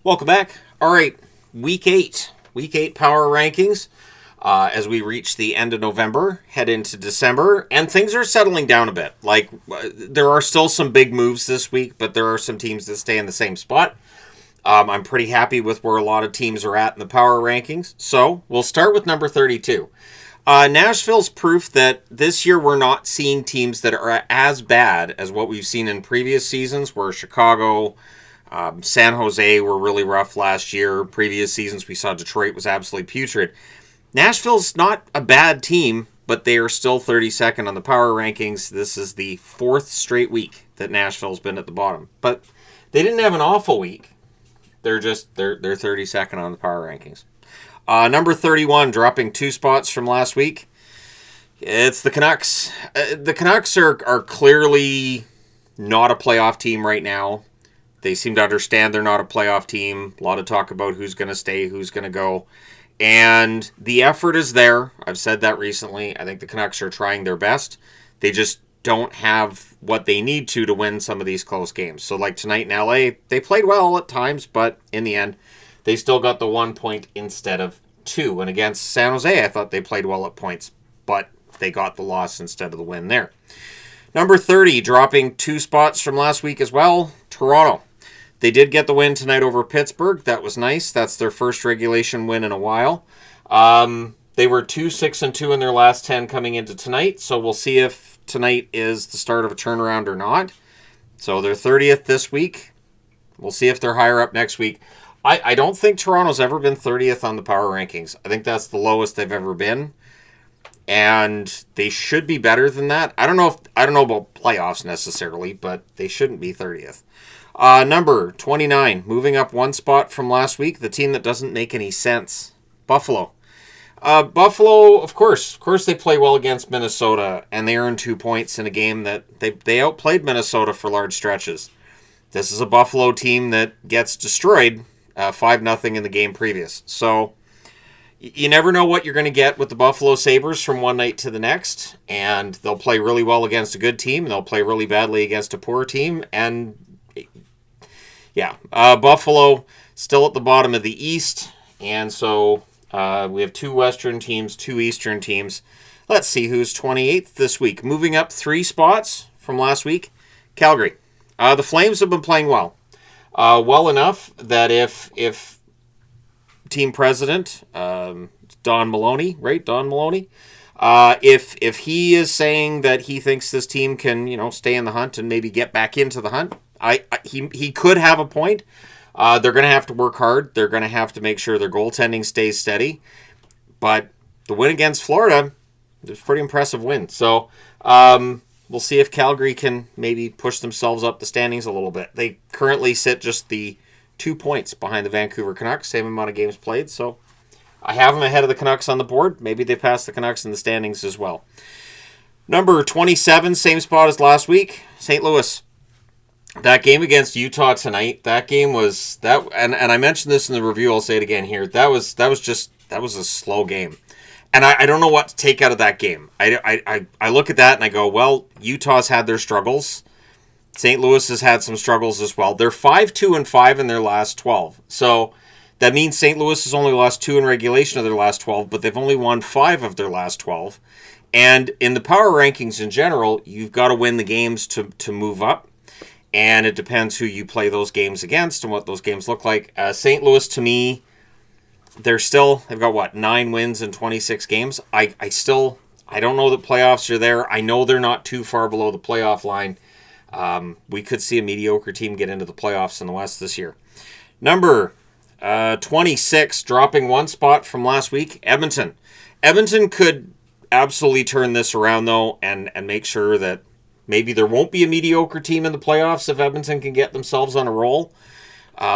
Welcome back. All right, week 8. Week 8 power rankings as we reach the end of November, head into December, and things are settling down a bit. There are still some big moves this week, but there are some teams that stay in the same spot. I'm pretty happy with where a lot of teams are at in the power rankings. So we'll start with number 32. Nashville's proof that this year we're not seeing teams that are as bad as what we've seen in previous seasons, where Chicago, San Jose were really rough last year. Previous seasons, we saw Detroit was absolutely putrid. Nashville's not a bad team, but they are still 32nd on the power rankings. This is the 4th straight week that Nashville's been at the bottom. But they didn't have an awful week. They're 32nd on the power rankings. Number 31, dropping 2 spots from last week. It's the Canucks. The Canucks are clearly not a playoff team right now. They seem to understand they're not a playoff team. A lot of talk about who's going to stay, who's going to go. And the effort is there. I've said that recently. I think the Canucks are trying their best. They just don't have what they need to win some of these close games. So like tonight in LA, they played well at times, but in the end, they still got the 1 point instead of 2. And against San Jose, I thought they played well at points, but they got the loss instead of the win there. Number 30, dropping 2 spots from last week as well, Toronto. They did get the win tonight over Pittsburgh. That was nice. That's their first regulation win in a while. They were 2-6-2 in their last 10 coming into tonight, so we'll see if tonight is the start of a turnaround or not. So they're 30th this week. We'll see if they're higher up next week. I don't think Toronto's ever been 30th on the power rankings. I think that's the lowest they've ever been. And they should be better than that. I don't know about playoffs necessarily, but they shouldn't be 30th. Number 29, moving up 1 spot from last week, the team that doesn't make any sense, Buffalo. Buffalo, of course they play well against Minnesota, and they earned 2 points in a game that they outplayed Minnesota for large stretches. This is a Buffalo team that gets destroyed 5-0 in the game previous. So you never know what you're going to get with the Buffalo Sabres from one night to the next, and they'll play really well against a good team, and they'll play really badly against a poor team, and yeah, Buffalo still at the bottom of the East, and so we have 2 Western teams, 2 Eastern teams. Let's see who's 28th this week. Moving up 3 spots from last week, Calgary. The Flames have been playing well. Well enough that if team president, Don Maloney, right? Don Maloney, if he is saying that he thinks this team can, stay in the hunt and maybe get back into the hunt, he could have a point. They're going to have to work hard. They're going to have to make sure their goaltending stays steady. But the win against Florida, it was a pretty impressive win. So we'll see if Calgary can maybe push themselves up the standings a little bit. They currently sit just the 2 points behind the Vancouver Canucks, same amount of games played. So I have them ahead of the Canucks on the board. Maybe they pass the Canucks in the standings as well. Number 27, same spot as last week, St. Louis. That game against Utah tonight, that game was that, and I mentioned this in the review. I'll say it again here. That was a slow game, and I don't know what to take out of that game. I look at that and I go, well, Utah's had their struggles. St. Louis has had some struggles as well. They're 5-2-5 in their last 12, so that means St. Louis has only lost 2 in regulation of their last 12, but they've only won 5 of their last 12. And in the power rankings in general, you've got to win the games to move up. And it depends who you play those games against and what those games look like. St. Louis, to me, they've got, 9 wins in 26 games. I don't know that playoffs are there. I know they're not too far below the playoff line. We could see a mediocre team get into the playoffs in the West this year. Number 26, dropping 1 spot from last week, Edmonton. Edmonton could absolutely turn this around, though, and make sure that maybe there won't be a mediocre team in the playoffs if Edmonton can get themselves on a roll.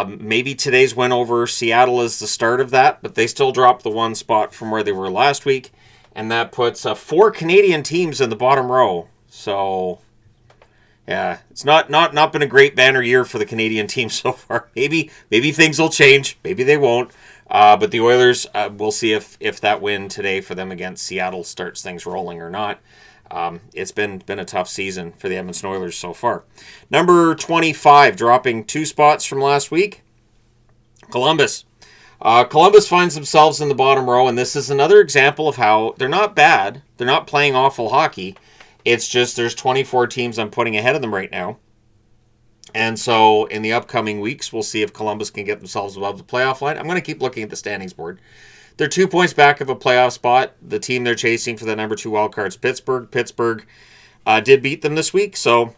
Maybe today's win over Seattle is the start of that, but they still dropped the 1 spot from where they were last week, and that puts 4 Canadian teams in the bottom row. So, yeah, it's not been a great banner year for the Canadian team so far. Maybe things will change. Maybe they won't. But the Oilers, we'll see if that win today for them against Seattle starts things rolling or not. It's been a tough season for the Edmonton Oilers so far. Number 25, dropping 2 spots from last week, Columbus. Columbus finds themselves in the bottom row, and this is another example of how they're not bad. They're not playing awful hockey. It's just there's 24 teams I'm putting ahead of them right now. And so in the upcoming weeks, we'll see if Columbus can get themselves above the playoff line. I'm going to keep looking at the standings board. They're 2 points back of a playoff spot. The team they're chasing for the number 2 wildcard's Pittsburgh. Pittsburgh did beat them this week, so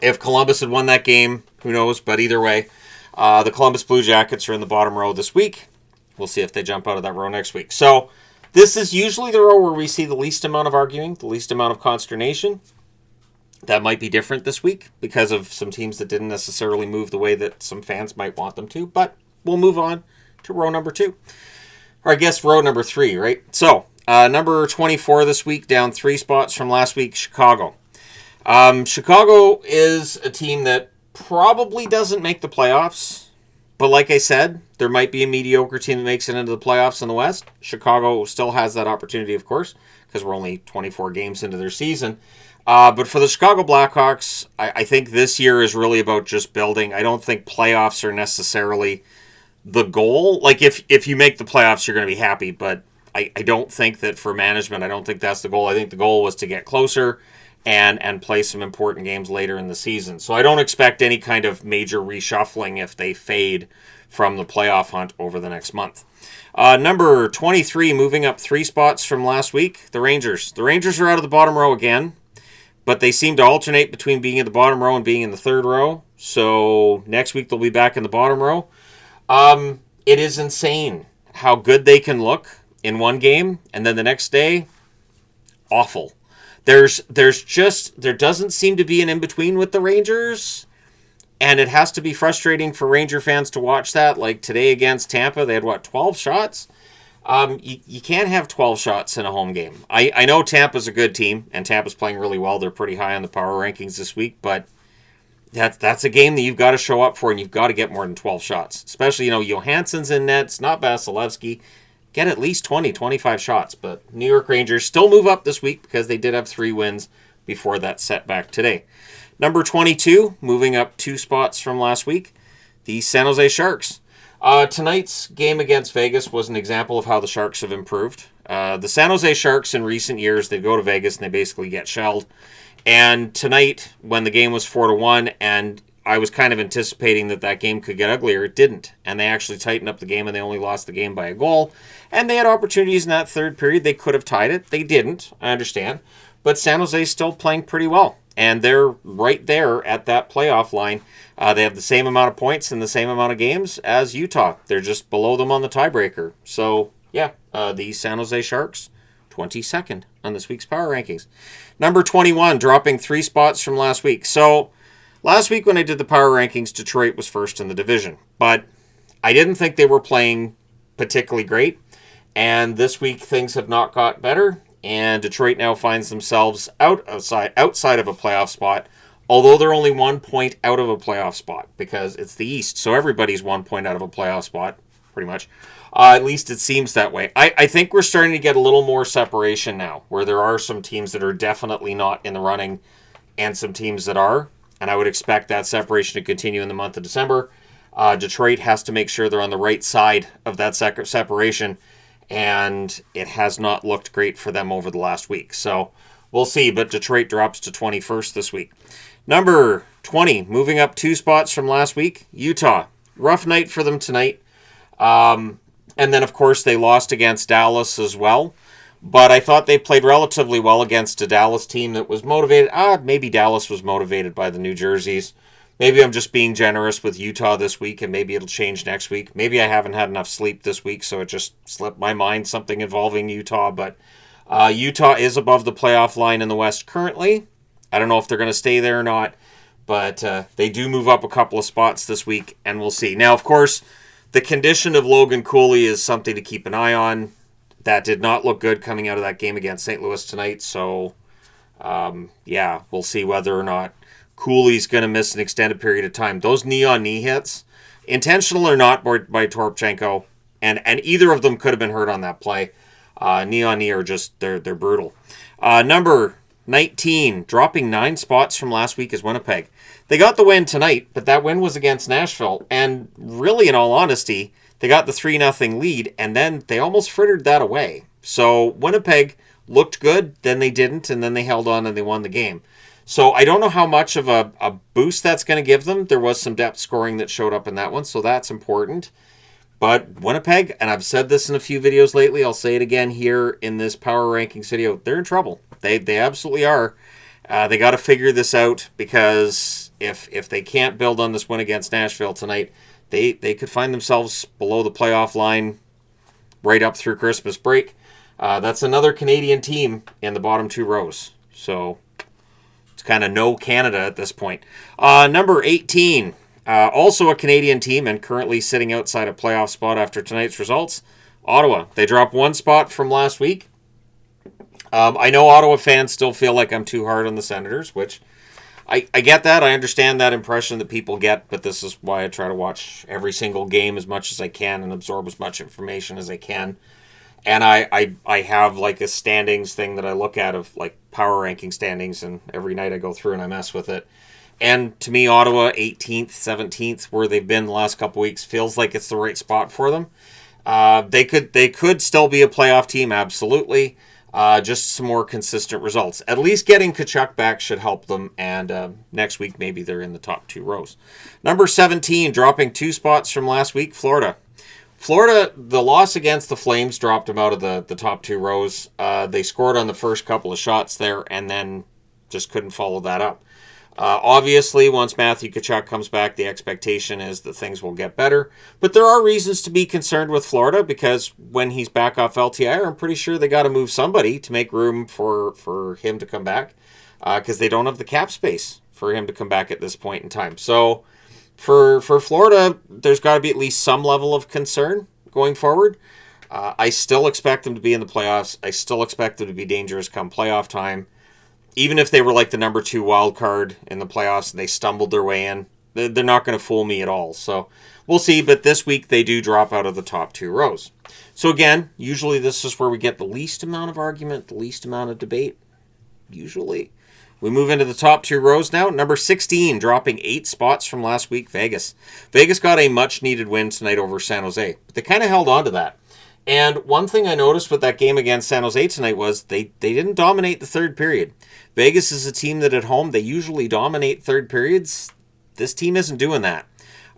if Columbus had won that game, who knows? But either way, the Columbus Blue Jackets are in the bottom row this week. We'll see if they jump out of that row next week. So this is usually the row where we see the least amount of arguing, the least amount of consternation. That might be different this week because of some teams that didn't necessarily move the way that some fans might want them to. But we'll move on to row number 2. Or I guess row number 3, right? So number 24 this week, down 3 spots from last week, Chicago. Chicago is a team that probably doesn't make the playoffs. But like I said, there might be a mediocre team that makes it into the playoffs in the West. Chicago still has that opportunity, of course, because we're only 24 games into their season. But for the Chicago Blackhawks, I think this year is really about just building. I don't think playoffs are necessarily the goal. Like, if you make the playoffs, you're going to be happy. But I don't think that for management, I don't think that's the goal. I think the goal was to get closer and play some important games later in the season. So I don't expect any kind of major reshuffling if they fade from the playoff hunt over the next month. Number 23, moving up 3 spots from last week, the Rangers. The Rangers are out of the bottom row again, but they seem to alternate between being in the bottom row and being in the third row. So next week they'll be back in the bottom row. It is insane how good they can look in one game, and then the next day, awful. There doesn't seem to be an in-between with the Rangers, and it has to be frustrating for Ranger fans to watch that. Like today against Tampa, they had, 12 shots? You can't have 12 shots in a home game. I know Tampa's a good team, and Tampa's playing really well. They're pretty high on the power rankings this week, but that's a game that you've got to show up for, and you've got to get more than 12 shots. Especially, Johansson's in net. It's not Vasilevsky. Get at least 20, 25 shots. But New York Rangers still move up this week because they did have 3 wins before that setback today. Number 22, moving up 2 spots from last week, the San Jose Sharks. Tonight's game against Vegas was an example of how the Sharks have improved. The San Jose Sharks in recent years, they go to Vegas and they basically get shelled. And tonight, when the game was 4-1, and I was kind of anticipating that game could get uglier, it didn't. And they actually tightened up the game, and they only lost the game by a goal. And they had opportunities in that third period. They could have tied it. They didn't, I understand. But San Jose's still playing pretty well. And they're right there at that playoff line. They have the same amount of points and the same amount of games as Utah. They're just below them on the tiebreaker. So, yeah, the San Jose Sharks, 22nd on this week's power rankings. Number 21, dropping 3 spots from last week. So, last week when I did the power rankings, Detroit was first in the division. But I didn't think they were playing particularly great. And this week, things have not got better. And Detroit now finds themselves outside of a playoff spot, although they're only 1 point out of a playoff spot because it's the East. So everybody's 1 point out of a playoff spot, pretty much. At least it seems that way. I think we're starting to get a little more separation now, where there are some teams that are definitely not in the running and some teams that are. And I would expect that separation to continue in the month of December. Detroit has to make sure they're on the right side of that separation. And it has not looked great for them over the last week. So we'll see, but Detroit drops to 21st this week. Number 20, moving up 2 spots from last week, Utah. Rough night for them tonight. And then, of course, they lost against Dallas as well. But I thought they played relatively well against a Dallas team that was motivated. Maybe Dallas was motivated by the New Jerseys. Maybe I'm just being generous with Utah this week, and maybe it'll change next week. Maybe I haven't had enough sleep this week, so it just slipped my mind, something involving Utah. But Utah is above the playoff line in the West currently. I don't know if they're going to stay there or not, but they do move up a couple of spots this week, and we'll see. Now, of course, the condition of Logan Cooley is something to keep an eye on. That did not look good coming out of that game against St. Louis tonight, so we'll see whether or not Cooley's going to miss an extended period of time. Those knee-on-knee hits, intentional or not by Toropchenko, and either of them could have been hurt on that play. Knee-on-knee are just, they're brutal. Number 19, dropping 9 spots from last week is Winnipeg. They got the win tonight, but that win was against Nashville. And really, in all honesty, they got the 3-0 lead, and then they almost frittered that away. So Winnipeg looked good, then they didn't, and then they held on and they won the game. So I don't know how much of a boost that's going to give them. There was some depth scoring that showed up in that one, so that's important. But Winnipeg, and I've said this in a few videos lately, I'll say it again here in this power rankings video, they're in trouble. They absolutely are. They got to figure this out, because if they can't build on this win against Nashville tonight, they could find themselves below the playoff line right up through Christmas break. That's another Canadian team in the bottom 2 rows. So it's kind of no Canada at this point. Number 18, also a Canadian team and currently sitting outside a playoff spot after tonight's results, Ottawa. They dropped 1 spot from last week. I know Ottawa fans still feel like I'm too hard on the Senators, which I get that. I understand that impression that people get, but this is why I try to watch every single game as much as I can and absorb as much information as I can. And I have like a standings thing that I look at of like power ranking standings, and every night I go through and I mess with it. And to me, Ottawa 18th, 17th, where they've been the last couple weeks, feels like it's the right spot for them. They could still be a playoff team, absolutely. Just some more consistent results. At least getting Tkachuk back should help them, and next week maybe they're in the top 2 rows. Number 17, dropping 2 spots from last week, Florida. Florida, the loss against the Flames dropped them out of the top 2 rows. They scored on the first couple of shots there and then just couldn't follow that up. Obviously, once Matthew Tkachuk comes back, the expectation is that things will get better. But there are reasons to be concerned with Florida, because when he's back off LTIR, I'm pretty sure they got to move somebody to make room for him to come back, because they don't have the cap space for him to come back at this point in time. So for Florida, there's got to be at least some level of concern going forward. I still expect them to be in the playoffs. I still expect them to be dangerous come playoff time. Even if they were like the number 2 wild card in the playoffs and they stumbled their way in, they're not going to fool me at all. So we'll see. But this week they do drop out of the top 2 rows. So again, usually this is where we get the least amount of argument, the least amount of debate. Usually. We move into the top 2 rows now. Number 16, dropping 8 spots from last week, Vegas. Vegas got a much-needed win tonight over San Jose. But they kind of held on to that. And one thing I noticed with that game against San Jose tonight was they didn't dominate the third period. Vegas is a team that at home, they usually dominate third periods. This team isn't doing that.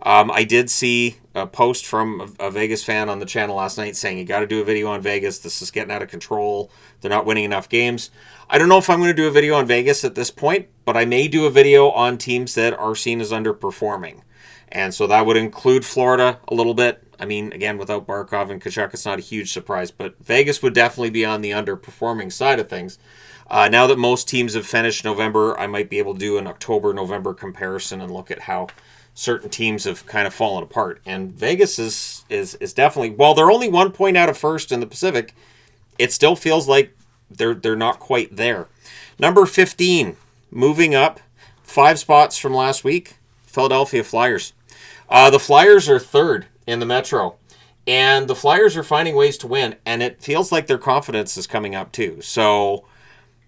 I did see a post from a Vegas fan on the channel last night saying, you got to do a video on Vegas. This is getting out of control. They're not winning enough games. I don't know if I'm going to do a video on Vegas at this point, but I may do a video on teams that are seen as underperforming. And so that would include Florida a little bit. I mean, again, without Barkov and Tkachuk, it's not a huge surprise, but Vegas would definitely be on the underperforming side of things. Now that most teams have finished November, I might be able to do an October-November comparison and look at how certain teams have kind of fallen apart. And Vegas is definitely, while they're only 1 point out of first in the Pacific, it still feels like they're not quite there. Number 15, moving up 5 spots from last week, Philadelphia Flyers. The Flyers are 3rd in the Metro, and the Flyers are finding ways to win, and it feels like their confidence is coming up too. So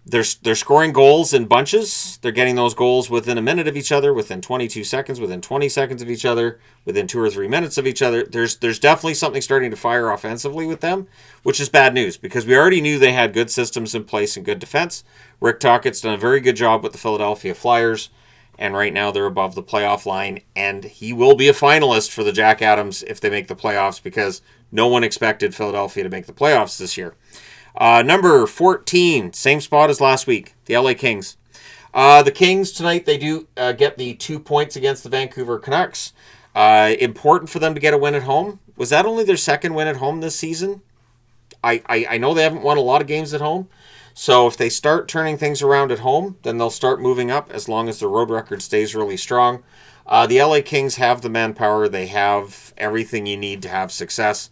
they're scoring goals in bunches. They're getting those goals within a minute of each other, within 22 seconds, within 20 seconds of each other, within 2 or 3 minutes of each other. There's definitely something starting to fire offensively with them, which is bad news, because we already knew they had good systems in place and good defense. Rick Tocchet's done a very good job with the Philadelphia Flyers, and right now they're above the playoff line, and he will be a finalist for the Jack Adams if they make the playoffs, because no one expected Philadelphia to make the playoffs this year. Number 14, same spot as last week, the LA Kings. The Kings tonight, they do get the 2 points against the Vancouver Canucks. Important for them to get a win at home. Was that only their 2nd win at home this season? I know they haven't won a lot of games at home. So if they start turning things around at home, then they'll start moving up as long as the road record stays really strong. The LA Kings have the manpower. They have everything you need to have success.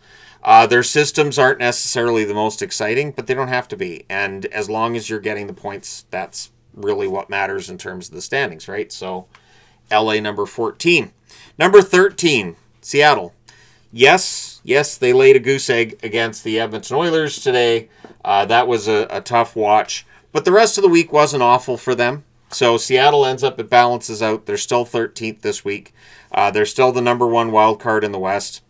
Their systems aren't necessarily the most exciting, but they don't have to be. And as long as you're getting the points, that's really what matters in terms of the standings, right? So LA number 14. Number 13, Seattle. Yes, they laid a goose egg against the Edmonton Oilers today. That was a tough watch. But the rest of the week wasn't awful for them. So Seattle ends up, it balances out. They're still 13th this week. They're still the number one wild card in the West.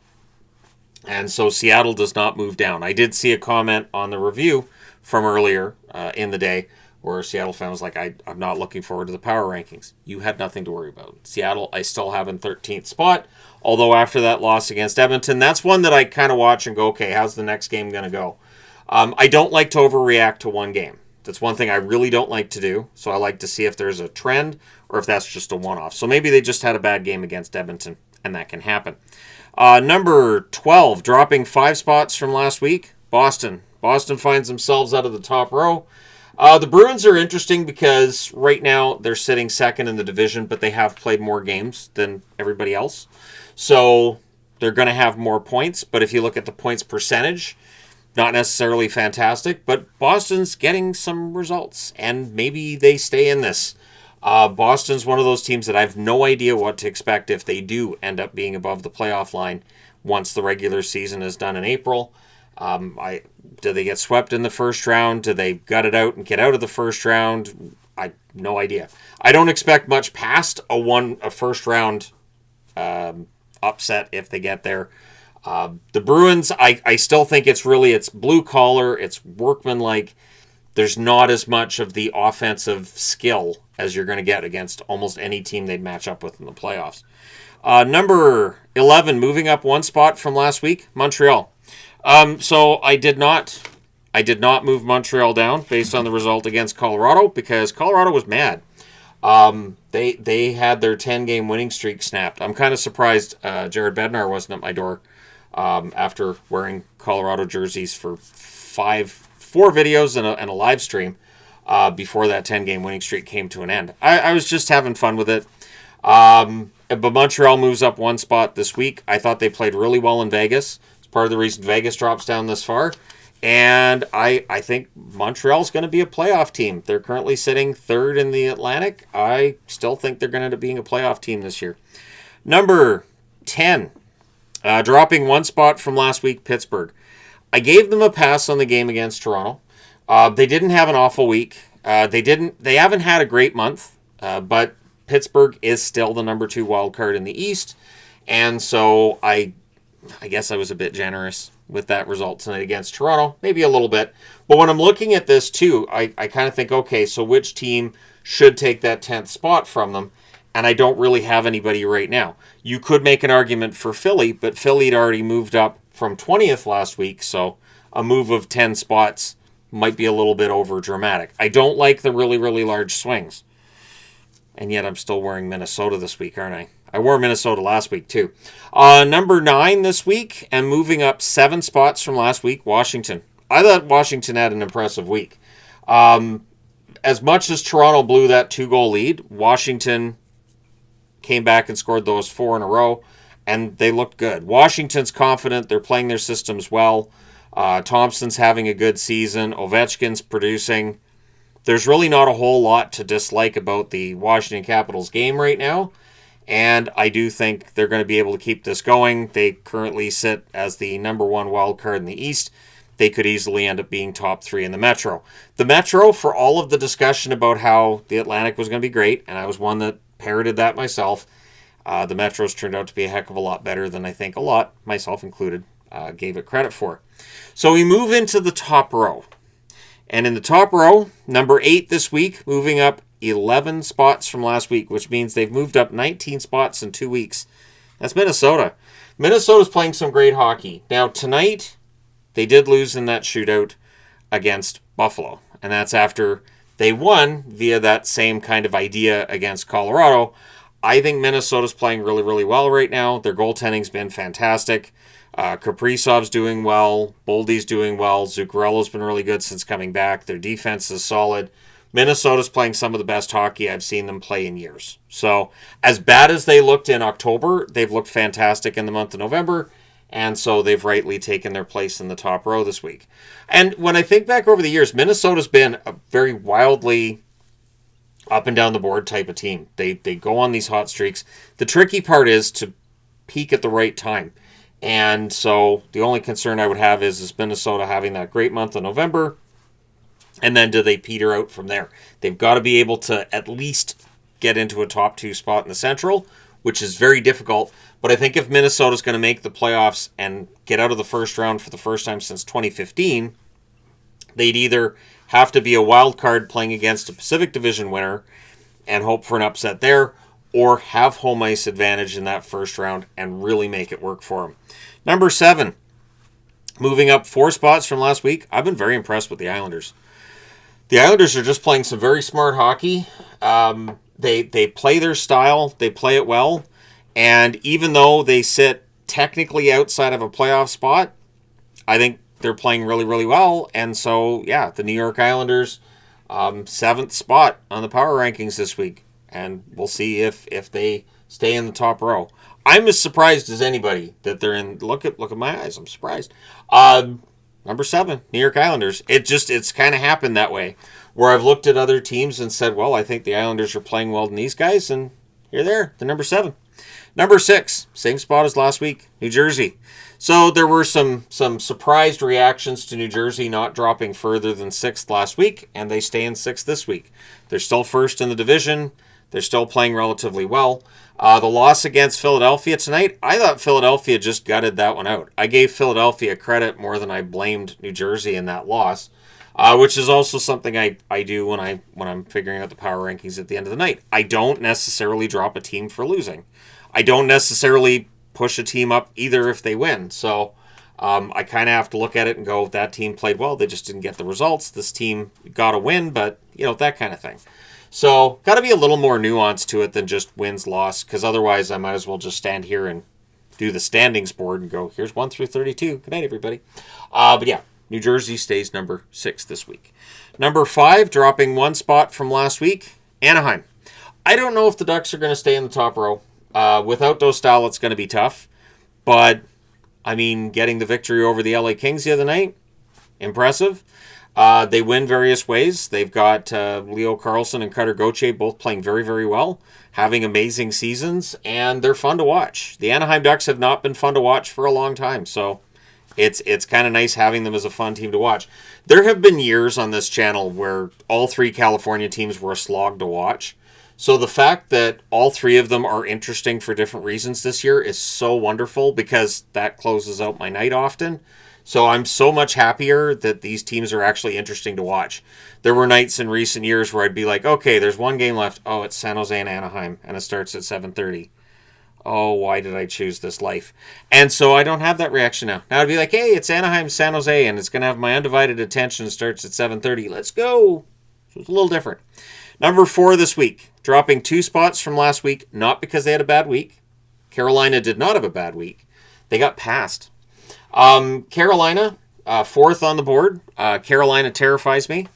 And so Seattle does not move down. I did see a comment on the review from earlier in the day where a Seattle fan was like, I'm not looking forward to the power rankings. You had nothing to worry about. Seattle, I still have in 13th spot. Although after that loss against Edmonton, that's one that I kind of watch and go, okay, how's the next game going to go? I don't like to overreact to one game. That's one thing I really don't like to do. So I like to see if there's a trend or if that's just a one-off. So maybe they just had a bad game against Edmonton, and that can happen. Number 12, dropping 5 spots from last week, Boston. Boston finds themselves out of the top row. The Bruins are interesting because right now they're sitting second in the division, but they have played more games than everybody else. So they're going to have more points. But if you look at the points percentage, not necessarily fantastic, but Boston's getting some results, and maybe they stay in this. Boston's one of those teams that I have no idea what to expect if they do end up being above the playoff line once the regular season is done in April. Do they get swept in the first round? Do they gut it out and get out of the first round? I no idea. I don't expect much past a first round upset if they get there. The Bruins, I still think it's blue collar, it's workmanlike. There's not as much of the offensive skill as you're going to get against almost any team they'd match up with in the playoffs. Number 11, moving up 1 spot from last week, Montreal. So I did not move Montreal down based on the result against Colorado because Colorado was mad. They had their 10-game winning streak snapped. I'm kind of surprised Jared Bednar wasn't at my door after wearing Colorado jerseys for 4 videos and a live stream before that 10-game winning streak came to an end. I was just having fun with it. But Montreal moves up 1 spot this week. I thought they played really well in Vegas. It's part of the reason Vegas drops down this far. And I think Montreal's going to be a playoff team. They're currently sitting 3rd in the Atlantic. I still think they're going to end up being a playoff team this year. Number 10, dropping 1 spot from last week, Pittsburgh. I gave them a pass on the game against Toronto. They didn't have an awful week. They haven't had a great month, but Pittsburgh is still the number 2 wild card in the East. And so I guess I was a bit generous with that result tonight against Toronto, maybe a little bit. But when I'm looking at this too, I kind of think, okay, so which team should take that 10th spot from them? And I don't really have anybody right now. You could make an argument for Philly, but Philly had already moved up from 20th last week, so a move of 10 spots might be a little bit over dramatic. I don't like the really, really large swings. And yet I'm still wearing Minnesota this week, aren't I? I wore Minnesota last week, too. Number 9 this week, and moving up 7 spots from last week, Washington. I thought Washington had an impressive week. As much as Toronto blew that 2-goal lead, Washington came back and scored those 4 in a row, and they looked good. Washington's confident. They're playing their systems well. Thompson's having a good season. Ovechkin's producing. There's really not a whole lot to dislike about the Washington Capitals game right now. And I do think they're going to be able to keep this going. They currently sit as the number 1 wild card in the East. They could easily end up being top 3 in the Metro. The Metro, for all of the discussion about how the Atlantic was going to be great, and I was one that parroted that myself, the Metros turned out to be a heck of a lot better than I think a lot, myself included, gave it credit for. So we move into the top row. And in the top row, number 8 this week, moving up 11 spots from last week, which means they've moved up 19 spots in 2 weeks. That's Minnesota. Minnesota's playing some great hockey. Now, tonight, they did lose in that shootout against Buffalo. And that's after they won via that same kind of idea against Colorado. I think Minnesota's playing really, really well right now. Their goaltending's been fantastic. Kaprizov's doing well. Boldy's doing well. Zuccarello's been really good since coming back. Their defense is solid. Minnesota's playing some of the best hockey I've seen them play in years. So, as bad as they looked in October, they've looked fantastic in the month of November, and so they've rightly taken their place in the top row this week. And when I think back over the years, Minnesota's been a very wildly up and down the board type of team. They go on these hot streaks. The tricky part is to peak at the right time. And so the only concern I would have is Minnesota having that great month of November And then do they peter out from there? They've got to be able to at least get into a top 2 spot in the Central, which is very difficult. But I think if Minnesota's going to make the playoffs and get out of the first round for the first time since 2015, they'd either have to be a wild card playing against a Pacific Division winner and hope for an upset there, or have home ice advantage in that first round and really make it work for them. Number 7, moving up 4 spots from last week, I've been very impressed with the Islanders. The Islanders are just playing some very smart hockey. They play their style. They play it well. And even though they sit technically outside of a playoff spot, I think they're playing really, really well. And so, yeah, the New York Islanders, 7th spot on the power rankings this week. And we'll see if they stay in the top row. I'm as surprised as anybody that they're in. Look at my eyes. I'm surprised. Number 7, New York Islanders. It's kind of happened that way, where I've looked at other teams and said, well, I think the Islanders are playing well than these guys, and here they're number 7. Number 6, same spot as last week, New Jersey. So there were some surprised reactions to New Jersey not dropping further than 6th last week, and they stay in 6th this week. They're still first in the division. They're still playing relatively well. The loss against Philadelphia tonight, I thought Philadelphia just gutted that one out. I gave Philadelphia credit more than I blamed New Jersey in that loss, which is also something I do when I'm figuring out the power rankings at the end of the night. I don't necessarily drop a team for losing. I don't necessarily push a team up either if they win. So I kind of have to look at it and go, that team played well. They just didn't get the results. This team got a win, but, that kind of thing. So, got to be a little more nuanced to it than just wins, loss, because otherwise I might as well just stand here and do the standings board and go, here's 1 through 32. Good night, everybody. But yeah, New Jersey stays number 6 this week. Number 5, dropping 1 spot from last week, Anaheim. I don't know if the Ducks are going to stay in the top row. Without Dostal, it's going to be tough. But, getting the victory over the LA Kings the other night, impressive. They win various ways. They've got Leo Carlsson and Cutter Gauthier both playing very, very well, having amazing seasons, and they're fun to watch. The Anaheim Ducks have not been fun to watch for a long time, so it's kind of nice having them as a fun team to watch. There have been years on this channel where all 3 California teams were a slog to watch. So the fact that all 3 of them are interesting for different reasons this year is so wonderful, because that closes out my night often. So I'm so much happier that these teams are actually interesting to watch. There were nights in recent years where I'd be like, okay, there's 1 game left. Oh, it's San Jose and Anaheim, and it starts at 7:30. Oh, why did I choose this life? And so I don't have that reaction now. Now I'd be like, hey, it's Anaheim, San Jose, and it's going to have my undivided attention. It starts at 7:30. Let's go. So it's a little different. Number 4 this week, dropping 2 spots from last week, not because they had a bad week. Carolina did not have a bad week. They got passed. Carolina, 4th on the board. Carolina terrifies me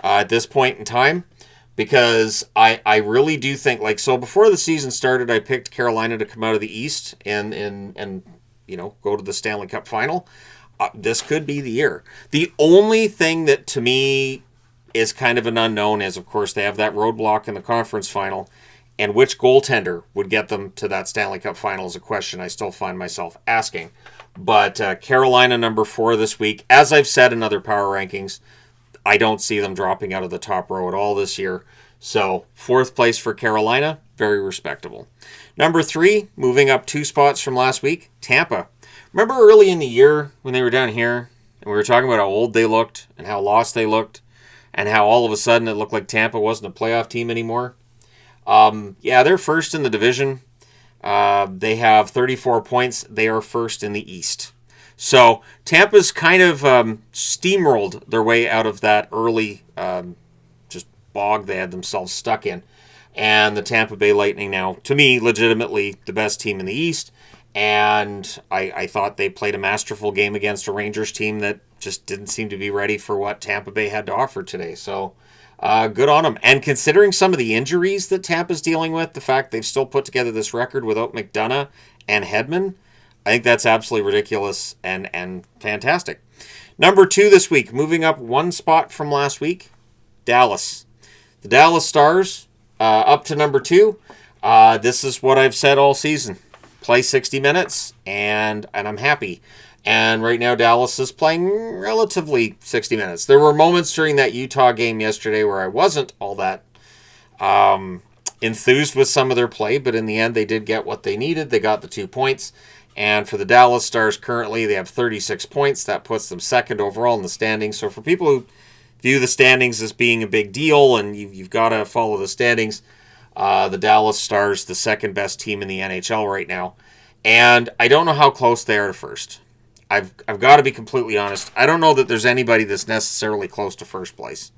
at this point in time, because I really do think, so before the season started, I picked Carolina to come out of the East and go to the Stanley Cup final. This could be the year. The only thing that to me is kind of an unknown is, of course, they have that roadblock in the conference final, and which goaltender would get them to that Stanley Cup final is a question I still find myself asking. But Carolina, number 4 this week. As I've said in other power rankings, I don't see them dropping out of the top row at all this year. So 4th place for Carolina, very respectable. Number 3, moving up 2 spots from last week, Tampa. Remember early in the year when they were down here, and we were talking about how old they looked and how lost they looked, and how all of a sudden it looked like Tampa wasn't a playoff team anymore? Yeah, they're first in the division. They have 34 points. They are first in the East. So Tampa's kind of steamrolled their way out of that early just bog they had themselves stuck in. And the Tampa Bay Lightning now, to me, legitimately the best team in the East. And I thought they played a masterful game against a Rangers team that just didn't seem to be ready for what Tampa Bay had to offer today. So good on them. And considering some of the injuries that Tampa's dealing with, the fact they've still put together this record without McDonough and Hedman, I think that's absolutely ridiculous and fantastic. Number 2 this week, moving up 1 spot from last week, Dallas. The Dallas Stars, up to number 2. This is what I've said all season. Play 60 minutes, and I'm happy. And right now, Dallas is playing relatively 60 minutes. There were moments during that Utah game yesterday where I wasn't all that enthused with some of their play, but in the end, they did get what they needed. They got the 2 points. And for the Dallas Stars, currently, they have 36 points. That puts them second overall in the standings. So for people who view the standings as being a big deal and you've got to follow the standings, the Dallas Stars, the second best team in the NHL right now. And I don't know how close they are to first. I've got to be completely honest. I don't know that there's anybody that's necessarily close to first place.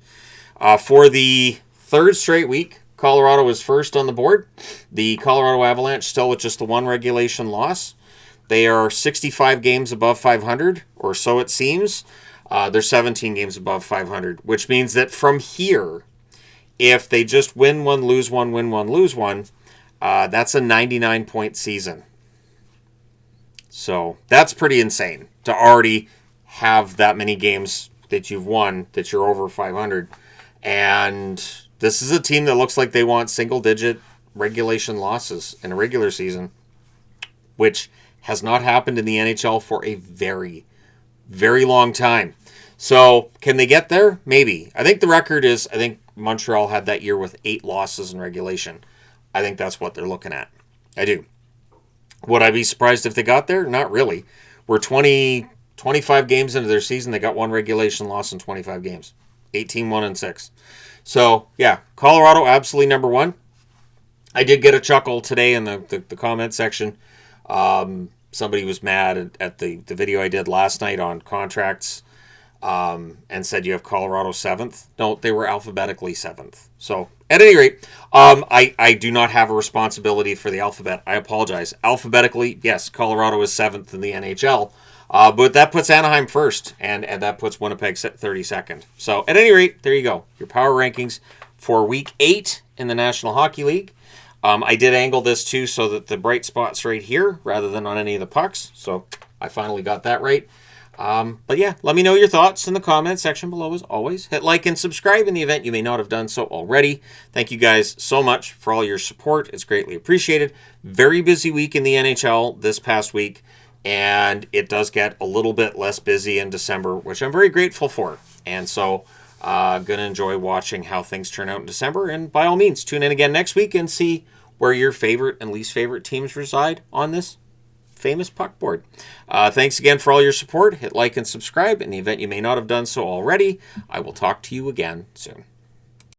For the third straight week, Colorado is first on the board. The Colorado Avalanche still with just the one regulation loss. They are 65 games above 500, or so it seems. They're 17 games above 500, which means that from here, if they just win one, lose one, win one, lose one, that's a 99-point season. So that's pretty insane to already have that many games that you've won, that you're over 500. And this is a team that looks like they want single-digit regulation losses in a regular season, which has not happened in the NHL for a very, very long time. So can they get there? Maybe. I think the record is, I think Montreal had that year with 8 losses in regulation. I think that's what they're looking at. I do. Would I be surprised if they got there? Not really. We're 25 games into their season. They got one regulation loss in 25 games. 18-1-6. So, yeah, Colorado absolutely number one. I did get a chuckle today in the comment section. Somebody was mad at the video I did last night on contracts and said you have Colorado 7th. No, they were alphabetically 7th. So, at any rate, I do not have a responsibility for the alphabet. I apologize. Alphabetically, yes, Colorado is 7th in the NHL. But that puts Anaheim first, and that puts Winnipeg 32nd. So, at any rate, there you go. Your power rankings for Week 8 in the National Hockey League. I did angle this, too, so that the bright spot's right here rather than on any of the pucks. So, I finally got that right. But yeah, let me know your thoughts in the comments section below as always. Hit like and subscribe in the event you may not have done so already. Thank you guys so much for all your support. It's greatly appreciated. Very busy week in the NHL this past week, and it does get a little bit less busy in December, which I'm very grateful for. And so, going to enjoy watching how things turn out in December. And by all means, tune in again next week and see where your favorite and least favorite teams reside on this famous puck board. Thanks again for all your support. Hit like and subscribe. In the event you may not have done so already, I will talk to you again soon.